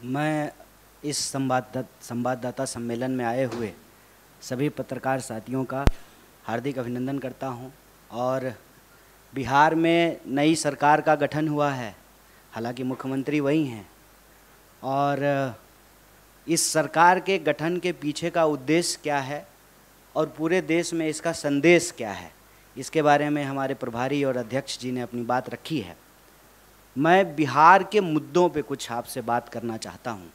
मैं इस संवाददाता सम्मेलन में आए हुए सभी पत्रकार साथियों का हार्दिक अभिनंदन करता हूं। और बिहार में नई सरकार का गठन हुआ है, हालांकि मुख्यमंत्री वही हैं, और इस सरकार के गठन के पीछे का उद्देश्य क्या है और पूरे देश में इसका संदेश क्या है, इसके बारे में हमारे प्रभारी और अध्यक्ष जी ने अपनी बात रखी है। मैं बिहार के मुद्दों पे कुछ आपसे बात करना चाहता हूँ।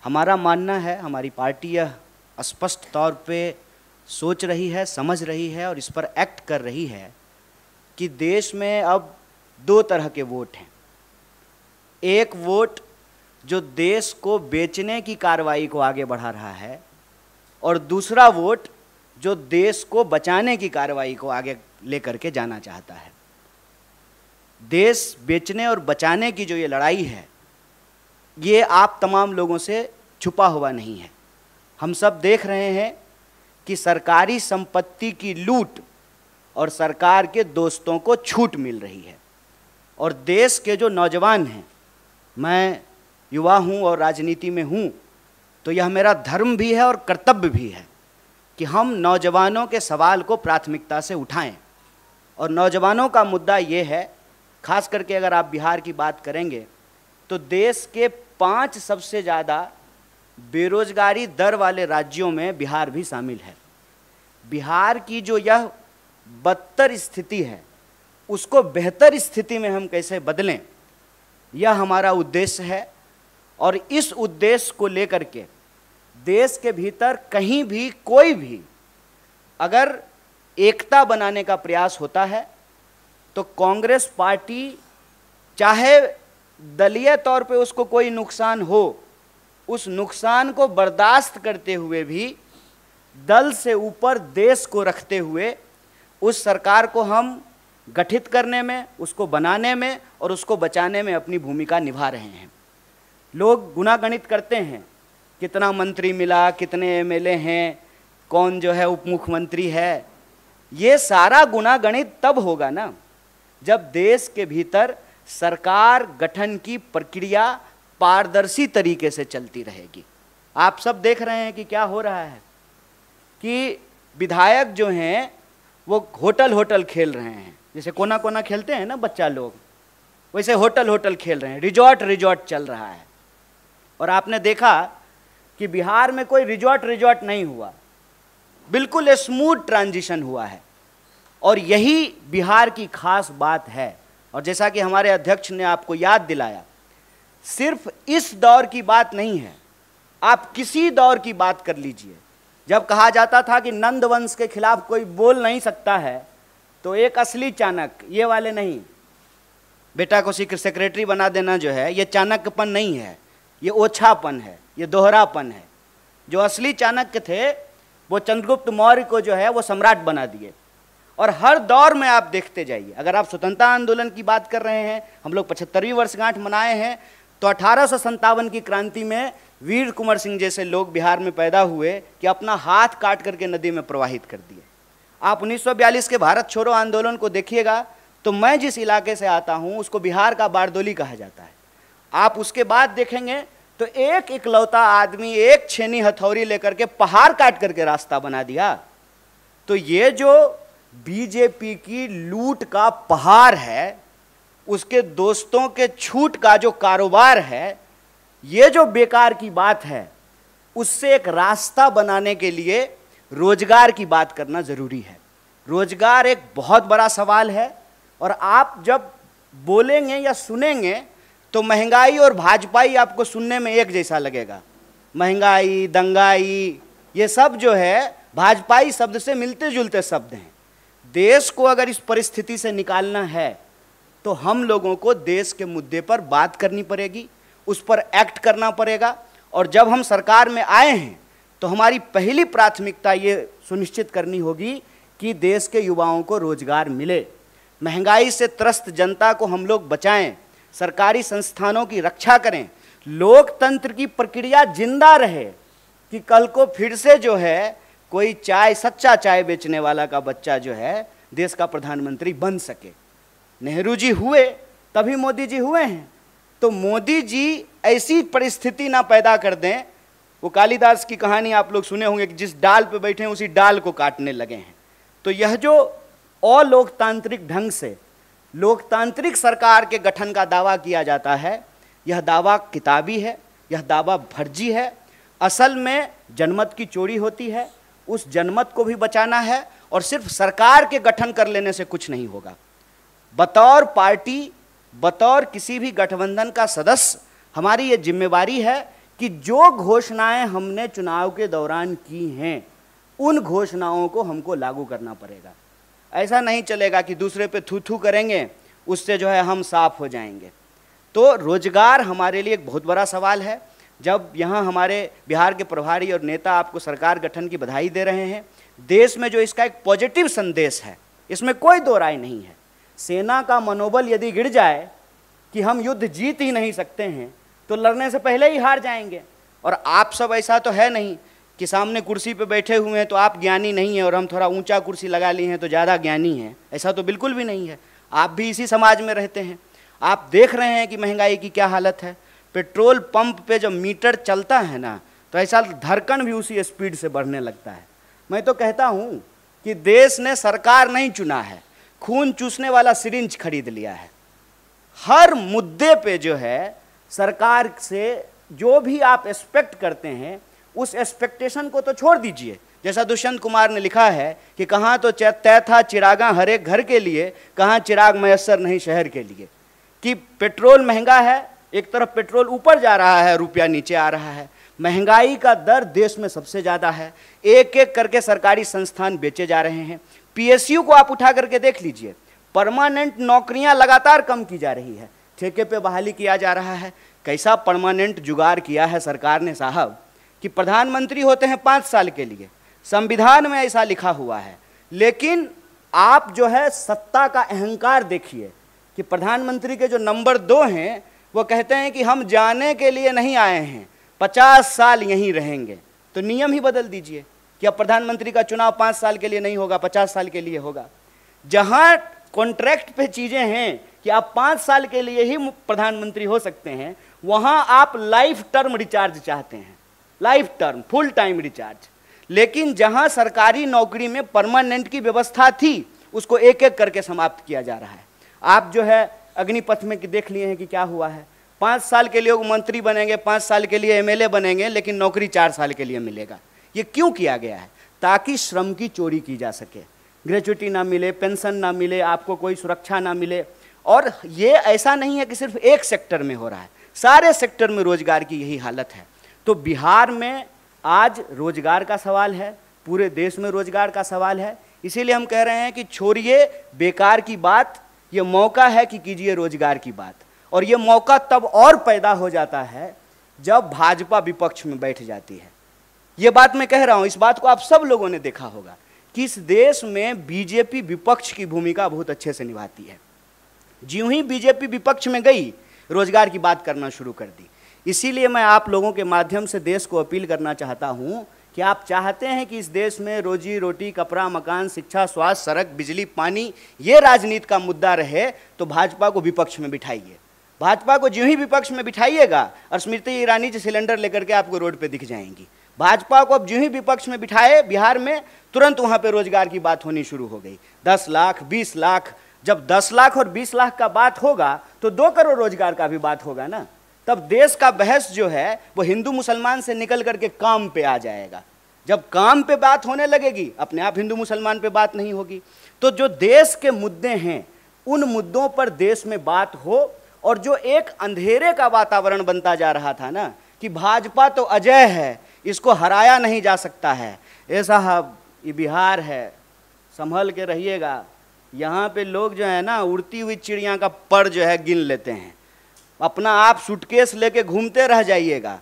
हमारा मानना है, हमारी पार्टी यह स्पष्ट तौर पे सोच रही है, समझ रही है और इस पर एक्ट कर रही है कि देश में अब दो तरह के वोट हैं। एक वोट जो देश को बेचने की कार्रवाई को आगे बढ़ा रहा है और दूसरा वोट जो देश को बचाने की कार्रवाई को आगे लेकर के जाना चाहता है। देश बेचने और बचाने की जो ये लड़ाई है, ये आप तमाम लोगों से छुपा हुआ नहीं है। हम सब देख रहे हैं कि सरकारी संपत्ति की लूट और सरकार के दोस्तों को छूट मिल रही है। और देश के जो नौजवान हैं, मैं युवा हूँ और राजनीति में हूँ, तो यह मेरा धर्म भी है और कर्तव्य भी है कि हम नौजवानों के सवाल को प्राथमिकता से उठाएं। और नौजवानों का मुद्दा ये है, खास करके अगर आप बिहार की बात करेंगे तो देश के 5 सबसे ज़्यादा बेरोजगारी दर वाले राज्यों में बिहार भी शामिल है। बिहार की जो यह बदतर स्थिति है, उसको बेहतर स्थिति में हम कैसे बदलें, यह हमारा उद्देश्य है। और इस उद्देश्य को लेकर के देश के भीतर कहीं भी कोई भी अगर एकता बनाने का प्रयास होता है तो कांग्रेस पार्टी, चाहे दलीय तौर पे उसको कोई नुकसान हो, उस नुकसान को बर्दाश्त करते हुए भी दल से ऊपर देश को रखते हुए उस सरकार को हम गठित करने में, उसको बनाने में और उसको बचाने में अपनी भूमिका निभा रहे हैं। लोग गुणागणित करते हैं, कितना मंत्री मिला, कितने एमएलए हैं, कौन जो है उप मुख्यमंत्री है। ये सारा गुणागणित तब होगा ना जब देश के भीतर सरकार गठन की प्रक्रिया पारदर्शी तरीके से चलती रहेगी। आप सब देख रहे हैं कि क्या हो रहा है कि विधायक जो हैं वो होटल खेल रहे हैं। जैसे कोना कोना खेलते हैं ना बच्चा लोग, वैसे होटल खेल रहे हैं। रिजॉर्ट चल रहा है। और आपने देखा कि बिहार में कोई रिजॉर्ट नहीं हुआ, बिल्कुल स्मूथ ट्रांजिशन हुआ है। और यही बिहार की खास बात है। और जैसा कि हमारे अध्यक्ष ने आपको याद दिलाया, सिर्फ इस दौर की बात नहीं है, आप किसी दौर की बात कर लीजिए। जब कहा जाता था कि नंद वंश के खिलाफ कोई बोल नहीं सकता है, तो एक असली चाणक्य, ये वाले नहीं, बेटा को सेक्रेटरी बना देना जो है, ये चाणक्यपन नहीं है, ये ओछापन है, ये दोहरापन है। जो असली चाणक्य थे वो चंद्रगुप्त मौर्य को जो है वो सम्राट बना दिए। और हर दौर में आप देखते जाइए, अगर आप स्वतंत्रता आंदोलन की बात कर रहे हैं, हम लोग 75वीं वर्षगांठ मनाए हैं, तो 1857 की क्रांति में वीर कुंवर सिंह जैसे लोग बिहार में पैदा हुए कि अपना हाथ काट करके नदी में प्रवाहित कर दिए। आप 1942 के भारत छोड़ो आंदोलन को देखिएगा, तो मैं जिस इलाके से आता हूँ उसको बिहार का बारदोली कहा जाता है। आप उसके बाद देखेंगे तो एक इकलौता आदमी एक छेनी हथौड़ी लेकर के पहाड़ काट करके रास्ता बना दिया। तो ये जो बीजेपी की लूट का पहाड़ है, उसके दोस्तों के छूट का जो कारोबार है, ये जो बेकार की बात है, उससे एक रास्ता बनाने के लिए रोजगार की बात करना जरूरी है। रोजगार एक बहुत बड़ा सवाल है। और आप जब बोलेंगे या सुनेंगे तो महंगाई और भाजपाई आपको सुनने में एक जैसा लगेगा। महंगाई, दंगाई, ये सब जो है भाजपाई शब्द से मिलते जुलते शब्द हैं। देश को अगर इस परिस्थिति से निकालना है तो हम लोगों को देश के मुद्दे पर बात करनी पड़ेगी, उस पर एक्ट करना पड़ेगा। और जब हम सरकार में आए हैं तो हमारी पहली प्राथमिकता ये सुनिश्चित करनी होगी कि देश के युवाओं को रोजगार मिले, महंगाई से त्रस्त जनता को हम लोग बचाएं, सरकारी संस्थानों की रक्षा करें, लोकतंत्र की प्रक्रिया जिंदा रहे कि कल को फिर से जो है कोई सच्चा चाय बेचने वाला का बच्चा जो है देश का प्रधानमंत्री बन सके। नेहरू जी हुए तभी मोदी जी हुए हैं। तो मोदी जी ऐसी परिस्थिति ना पैदा कर दें, वो कालिदास की कहानी आप लोग सुने होंगे कि जिस डाल पे बैठे हैं उसी डाल को काटने लगे हैं। तो यह जो अलोकतांत्रिक ढंग से लोकतांत्रिक सरकार के गठन का दावा किया जाता है, यह दावा किताबी है, यह दावा फर्जी है। असल में जनमत की चोरी होती है, उस जनमत को भी बचाना है और सिर्फ सरकार के गठन कर लेने से कुछ नहीं होगा। बतौर पार्टी, बतौर किसी भी गठबंधन का सदस्य हमारी ये जिम्मेवारी है कि जो घोषणाएं हमने चुनाव के दौरान की हैं उन घोषणाओं को हमको लागू करना पड़ेगा। ऐसा नहीं चलेगा कि दूसरे पे थू थू करेंगे, उससे जो है हम साफ हो जाएंगे। तो रोजगार हमारे लिए एक बहुत बड़ा सवाल है। जब यहाँ हमारे बिहार के प्रभारी और नेता आपको सरकार गठन की बधाई दे रहे हैं, देश में जो इसका एक पॉजिटिव संदेश है, इसमें कोई दो राय नहीं है। सेना का मनोबल यदि गिर जाए कि हम युद्ध जीत ही नहीं सकते हैं तो लड़ने से पहले ही हार जाएंगे। और आप सब ऐसा तो है नहीं कि सामने कुर्सी पे बैठे हुए हैं तो आप ज्ञानी नहीं हैं और हम थोड़ा ऊंचा कुर्सी लगा लिए हैं तो ज़्यादा ज्ञानी हैं, ऐसा तो बिल्कुल भी नहीं है। आप भी इसी समाज में रहते हैं। आप देख रहे हैं कि महंगाई की क्या हालत है। पेट्रोल पंप पे जब मीटर चलता है ना तो ऐसा धड़कन भी उसी स्पीड से बढ़ने लगता है। मैं तो कहता हूँ कि देश ने सरकार नहीं चुना है, खून चूसने वाला सिरिंज खरीद लिया है। हर मुद्दे पे जो है सरकार से जो भी आप एक्सपेक्ट करते हैं उस एक्सपेक्टेशन को तो छोड़ दीजिए। जैसा दुष्यंत कुमार ने लिखा है कि कहाँ तो तय था चिरागा हर एक घर के लिए, कहाँ चिराग मयस्सर नहीं शहर के लिए। कि पेट्रोल महंगा है, एक तरफ पेट्रोल ऊपर जा रहा है, रुपया नीचे आ रहा है। महंगाई का दर देश में सबसे ज़्यादा है। एक एक करके सरकारी संस्थान बेचे जा रहे हैं। पीएसयू को आप उठा करके देख लीजिए, परमानेंट नौकरियां लगातार कम की जा रही है, ठेके पे बहाली किया जा रहा है। कैसा परमानेंट जुगाड़ किया है सरकार ने साहब कि प्रधानमंत्री होते हैं 5 साल के लिए, संविधान में ऐसा लिखा हुआ है। लेकिन आप जो है सत्ता का अहंकार देखिए कि प्रधानमंत्री के जो नंबर 2 हैं वो कहते हैं कि हम जाने के लिए नहीं आए हैं, 50 साल यहीं रहेंगे। तो नियम ही बदल दीजिए कि अब प्रधानमंत्री का चुनाव 5 साल के लिए नहीं होगा, 50 साल के लिए होगा। जहां कॉन्ट्रैक्ट पे चीजें हैं कि आप 5 साल के लिए ही प्रधानमंत्री हो सकते हैं, वहां आप लाइफ टर्म रिचार्ज चाहते हैं, life term full time recharge. लेकिन जहां सरकारी नौकरी में परमानेंट की व्यवस्था थी उसको एक एक करके समाप्त किया जा रहा है। आप जो है अग्निपथ में देख लिए हैं कि क्या हुआ है। 5 साल के लिए वो मंत्री बनेंगे, 5 साल के लिए एमएलए बनेंगे, लेकिन नौकरी 4 साल के लिए मिलेगा। ये क्यों किया गया है? ताकि श्रम की चोरी की जा सके, ग्रेच्युटी ना मिले, पेंशन ना मिले, आपको कोई सुरक्षा ना मिले। और ये ऐसा नहीं है कि सिर्फ एक सेक्टर में हो रहा है, सारे सेक्टर में रोजगार की यही हालत है। तो बिहार में आज रोजगार का सवाल है, पूरे देश में रोजगार का सवाल है। इसीलिए हम कह रहे हैं कि छोड़िए बेकार की बात, ये मौका है कि कीजिए रोजगार की बात। और ये मौका तब और पैदा हो जाता है जब भाजपा विपक्ष में बैठ जाती है। ये बात मैं कह रहा हूं, इस बात को आप सब लोगों ने देखा होगा कि इस देश में बीजेपी विपक्ष की भूमिका बहुत अच्छे से निभाती है। ज्यों ही बीजेपी विपक्ष में गई, रोजगार की बात करना शुरू कर दी। इसीलिए मैं आप लोगों के माध्यम से देश को अपील करना चाहता हूं कि आप चाहते हैं कि इस देश में रोजी रोटी, कपड़ा, मकान, शिक्षा, स्वास्थ्य, सड़क, बिजली, पानी, ये राजनीति का मुद्दा रहे तो भाजपा को विपक्ष में बिठाइए। भाजपा को ज्यों ही विपक्ष में बिठाइएगा और स्मृति ईरानी जी सिलेंडर लेकर के आपको रोड पे दिख जाएंगी। भाजपा को अब ज्यों ही विपक्ष में बिठाए बिहार में, तुरंत वहां पे रोजगार की बात होनी शुरू हो गई। 10 लाख, 20 लाख, जब 10 लाख और 20 लाख का बात होगा तो 2 करोड़ रोजगार का भी बात होगा ना। तब देश का बहस जो है वो हिंदू मुसलमान से निकल करके काम पे आ जाएगा। जब काम पे बात होने लगेगी, अपने आप हिंदू मुसलमान पे बात नहीं होगी। तो जो देश के मुद्दे हैं उन मुद्दों पर देश में बात हो। और जो एक अंधेरे का वातावरण बनता जा रहा था ना कि भाजपा तो अजय है, इसको हराया नहीं जा सकता है, ए साहब ये बिहार है, संभल के रहिएगा। यहाँ पे लोग जो है ना उड़ती हुई चिड़िया का पर जो है गिन लेते हैं। अपना आप सूटकेस लेके घूमते रह जाइएगा।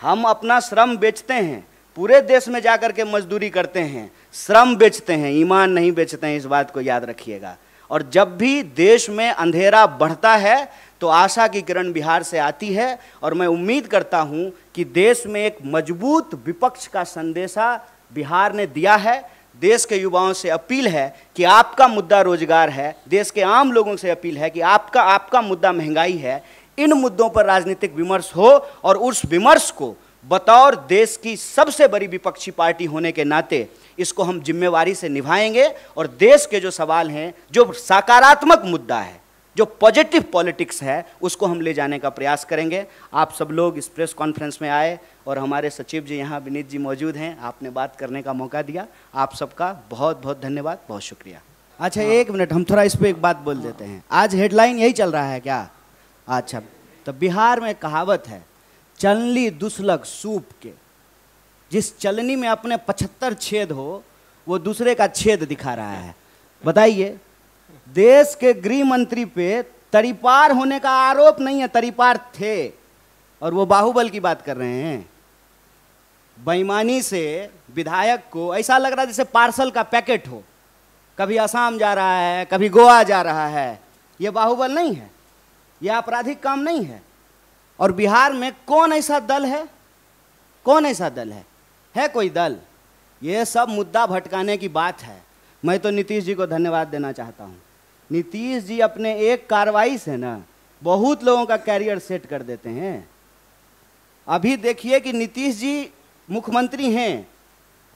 हम अपना श्रम बेचते हैं, पूरे देश में जाकर के मजदूरी करते हैं, श्रम बेचते हैं, ईमान नहीं बेचते हैं। इस बात को याद रखिएगा। और जब भी देश में अंधेरा बढ़ता है तो आशा की किरण बिहार से आती है। और मैं उम्मीद करता हूं कि देश में एक मजबूत विपक्ष का संदेशा बिहार ने दिया है। देश के युवाओं से अपील है कि आपका मुद्दा रोजगार है, देश के आम लोगों से अपील है कि आपका मुद्दा महंगाई है। इन मुद्दों पर राजनीतिक विमर्श हो और उस विमर्श को बतौर देश की सबसे बड़ी विपक्षी पार्टी होने के नाते इसको हम जिम्मेवारी से निभाएंगे और देश के जो सवाल हैं, जो सकारात्मक मुद्दा है, जो पॉजिटिव पॉलिटिक्स है, उसको हम ले जाने का प्रयास करेंगे। आप सब लोग इस प्रेस कॉन्फ्रेंस में आए और हमारे सचिव जी यहाँ विनीत जी मौजूद हैं, आपने बात करने का मौका दिया, आप सबका बहुत बहुत धन्यवाद, बहुत शुक्रिया। अच्छा एक मिनट, हम थोड़ा इस पर एक बात बोल देते हैं। आज हेडलाइन यही चल रहा है क्या? अच्छा, तो बिहार में कहावत है, चलनी दुसलक सूप के, जिस चलनी में अपने 75 छेद हो वो दूसरे का छेद दिखा रहा है। बताइए, देश के गृह मंत्री पे तरीपार होने का आरोप नहीं है, तरीपार थे, और वो बाहुबल की बात कर रहे हैं। बेईमानी से विधायक को ऐसा लग रहा है जैसे पार्सल का पैकेट हो, कभी असम जा रहा है, कभी गोवा जा रहा है। ये बाहुबल नहीं है, ये आपराधिक काम नहीं है। और बिहार में कौन ऐसा दल है, कौन ऐसा दल है कोई दल? ये सब मुद्दा भटकाने की बात है। मैं तो नीतीश जी को धन्यवाद देना चाहता हूँ। नीतीश जी अपने एक कार्रवाई से ना बहुत लोगों का कैरियर सेट कर देते हैं। अभी देखिए कि नीतीश जी मुख्यमंत्री हैं,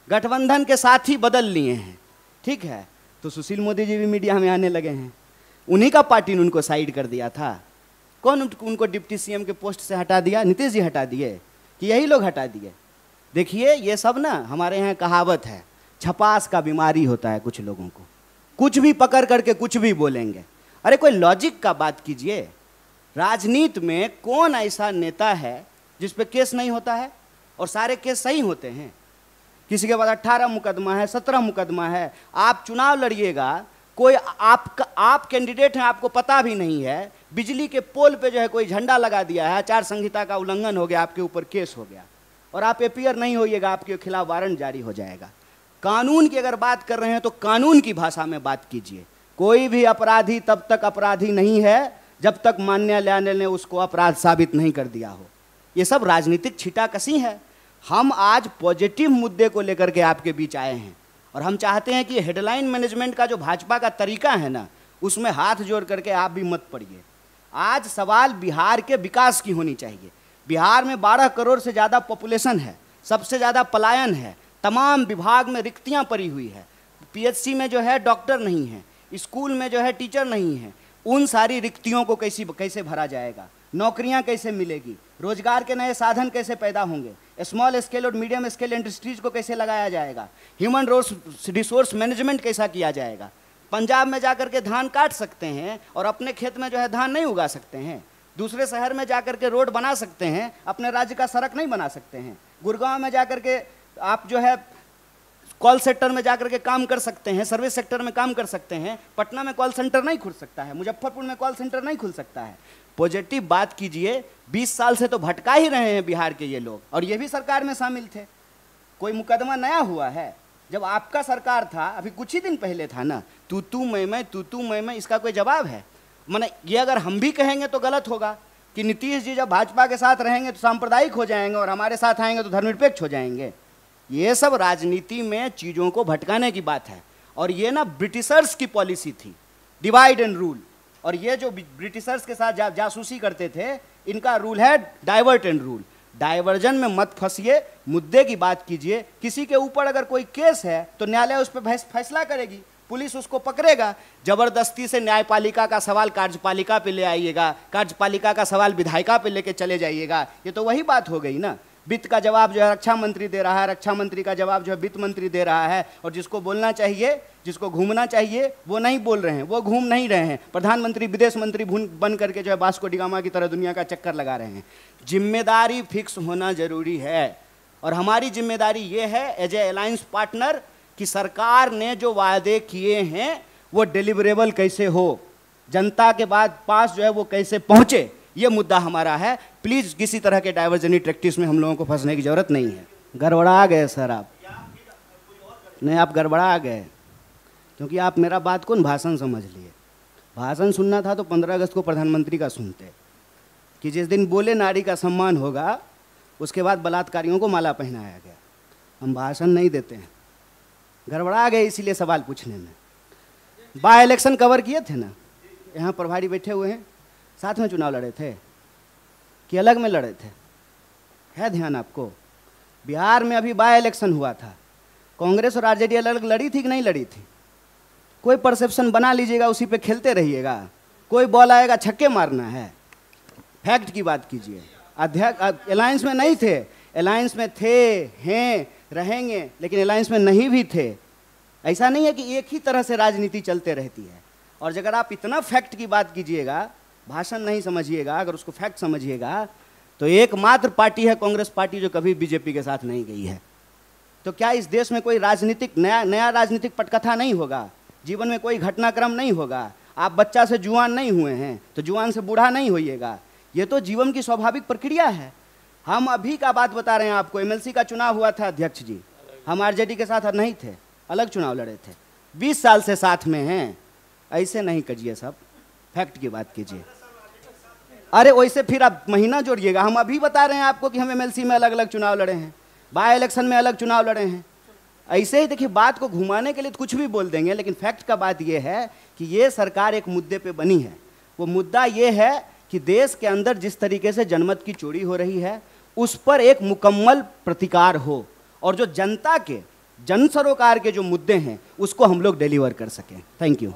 गठबंधन के साथ ही बदल लिए हैं, ठीक है, तो सुशील मोदी जी भी मीडिया में आने लगे हैं। उन्हीं का पार्टी ने उनको साइड कर दिया था। कौन उनको डिप्टी सीएम के पोस्ट से हटा दिया? नीतीश जी हटा दिए कि यही लोग हटा दिए? देखिए, ये सब ना हमारे यहाँ कहावत है, छपास का बीमारी होता है कुछ लोगों को, कुछ भी पकड़ करके कुछ भी बोलेंगे। अरे कोई लॉजिक का बात कीजिए। राजनीति में कौन ऐसा नेता है जिस पे केस नहीं होता है? और सारे केस सही होते हैं। किसी के पास 18 मुकदमा है, 17 मुकदमा है। आप चुनाव लड़िएगा, कोई आप कैंडिडेट हैं, आपको पता भी नहीं है, बिजली के पोल पे जो है कोई झंडा लगा दिया है, आचार संहिता का उल्लंघन हो गया, आपके ऊपर केस हो गया और आप अपीयर नहीं होइएगा, आपके खिलाफ वारंट जारी हो जाएगा। कानून की अगर बात कर रहे हैं तो कानून की भाषा में बात कीजिए। कोई भी अपराधी तब तक अपराधी नहीं है जब तक न्यायालय ने उसको अपराध साबित नहीं कर दिया हो। ये सब राजनीतिक छींटाकशी है। हम आज पॉजिटिव मुद्दे को लेकर के आपके बीच आए हैं और हम चाहते हैं कि हेडलाइन मैनेजमेंट का जो भाजपा का तरीका है ना, उसमें हाथ जोड़ करके आप भी मत पड़िए। आज सवाल बिहार के विकास की होनी चाहिए। बिहार में 12 करोड़ से ज़्यादा पॉपुलेशन है, सबसे ज़्यादा पलायन है, तमाम विभाग में रिक्तियां पड़ी हुई है, पीएचसी में जो है डॉक्टर नहीं है, स्कूल में जो है टीचर नहीं है। उन सारी रिक्तियों को कैसे भरा जाएगा? नौकरियां कैसे मिलेगी? रोजगार के नए साधन कैसे पैदा होंगे? स्मॉल स्केल और मीडियम स्केल इंडस्ट्रीज को कैसे लगाया जाएगा? ह्यूमन रिसोर्स मैनेजमेंट कैसा किया जाएगा? पंजाब में जाकर के धान काट सकते हैं और अपने खेत में जो है धान नहीं उगा सकते हैं। दूसरे शहर में जाकर के रोड बना सकते हैं, अपने राज्य का सड़क नहीं बना सकते हैं। गुड़गांव में जाकर के आप जो है कॉल सेक्टर में जाकर के काम कर सकते हैं, सर्विस सेक्टर में काम कर सकते हैं। पटना में कॉल सेंटर नहीं खुल सकता है, मुजफ्फरपुर में कॉल सेंटर नहीं खुल सकता है। पॉजिटिव बात कीजिए। 20 साल से तो भटका ही रहे हैं बिहार के ये लोग, और ये भी सरकार में शामिल थे। कोई मुकदमा नया हुआ है? जब आपका सरकार था, अभी कुछ ही दिन पहले था ना, तू मैं, इसका कोई जवाब है? माने ये अगर हम भी कहेंगे तो गलत होगा कि नीतीश जी जब भाजपा के साथ रहेंगे तो सांप्रदायिक हो जाएंगे और हमारे साथ आएंगे तो धर्मनिरपेक्ष हो जाएंगे। ये सब राजनीति में चीज़ों को भटकाने की बात है। और ये ना ब्रिटिशर्स की पॉलिसी थी, डिवाइड एंड रूल। और ये जो ब्रिटिशर्स के साथ जासूसी करते थे, इनका रूल है डाइवर्ट एंड रूल। डाइवर्जन में मत फंसिए, मुद्दे की बात कीजिए। किसी के ऊपर अगर कोई केस है तो न्यायालय उस पर फैसला करेगी, पुलिस उसको पकड़ेगा। जबरदस्ती से न्यायपालिका का सवाल कार्यपालिका पे ले आइएगा, कार्यपालिका का सवाल विधायिका पे लेके चले जाइएगा, ये तो वही बात हो गई ना। वित्त का जवाब जो है रक्षा मंत्री दे रहा है, रक्षा मंत्री का जवाब जो है वित्त मंत्री दे रहा है, और जिसको बोलना चाहिए, जिसको घूमना चाहिए, वो नहीं बोल रहे हैं, वो घूम नहीं रहे हैं। प्रधानमंत्री विदेश मंत्री बन करके जो है वास्को डी गामा की तरह दुनिया का चक्कर लगा रहे हैं। जिम्मेदारी फिक्स होना जरूरी है, और हमारी जिम्मेदारी ये है एज ए अलायंस पार्टनर कि सरकार ने जो वादे किए हैं वो डिलीवरेबल कैसे हो, जनता के पास जो है वो कैसे पहुंचे, ये मुद्दा हमारा है। प्लीज किसी तरह के डाइवर्जनी प्रैक्टिस में हम लोगों को फंसने की जरूरत नहीं है। गड़बड़ा गए सर आप, नहीं आप गड़बड़ा गए, क्योंकि आप मेरा बात कौन भाषण समझ लिए। भाषण सुनना था तो 15 अगस्त को प्रधानमंत्री का सुनते, कि जिस दिन बोले नारी का सम्मान होगा, उसके बाद बलात्कारियों को माला पहनाया गया। हम भाषण नहीं देते हैं। गड़बड़ा गए इसीलिए सवाल पूछने में। बाय इलेक्शन कवर किए थे ना, यहाँ प्रभारी बैठे हुए हैं, साथ में चुनाव लड़े थे। कि अलग में लड़े थे? है ध्यान आपको? बिहार में अभी बाय इलेक्शन हुआ था, कांग्रेस और आरजेडी अलग लड़ी थी कि नहीं लड़ी थी? कोई परसेप्शन बना लीजिएगा, उसी पे खेलते रहिएगा। कोई बॉल आएगा छक्के मारना है। फैक्ट की बात कीजिए। अध्यक्ष अलायंस में नहीं थे, अलायंस में थे, हैं, रहेंगे, लेकिन अलायंस में नहीं भी थे। ऐसा नहीं है कि एक ही तरह से राजनीति चलते रहती है। और अगर आप इतना फैक्ट की बात कीजिएगा, भाषण नहीं समझिएगा, अगर उसको फैक्ट समझिएगा, तो एकमात्र पार्टी है कांग्रेस पार्टी जो कभी बीजेपी के साथ नहीं गई है। तो क्या इस देश में कोई राजनीतिक नया राजनीतिक पटकथा नहीं होगा? जीवन में कोई घटनाक्रम नहीं होगा? आप बच्चा से जुआन नहीं हुए हैं तो जुआन से बूढ़ा नहीं होइएगा। ये तो जीवन की स्वाभाविक प्रक्रिया है। हम अभी का बात बता रहे हैं आपको। एमएलसी का चुनाव हुआ था अध्यक्ष जी, हम आरजेडी के साथ नहीं थे, अलग चुनाव लड़े थे। 20 साल से साथ में हैं। ऐसे नहीं करिए, सब फैक्ट की बात कीजिए। अरे वैसे फिर आप महीना जोड़िएगा। हम अभी बता रहे हैं आपको कि हम एमएलसी में अलग अलग चुनाव लड़े हैं, बाय इलेक्शन में अलग चुनाव लड़े हैं। ऐसे ही देखिए, बात को घुमाने के लिए तो कुछ भी बोल देंगे, लेकिन फैक्ट का बात यह है कि ये सरकार एक मुद्दे पे बनी है। वो मुद्दा ये है कि देश के अंदर जिस तरीके से जनमत की चोरी हो रही है, उस पर एक मुकम्मल प्रतिकार हो, और जो जनता के जन सरोकार के जो मुद्दे हैं उसको हम लोग डिलीवर कर सकें। Thank you.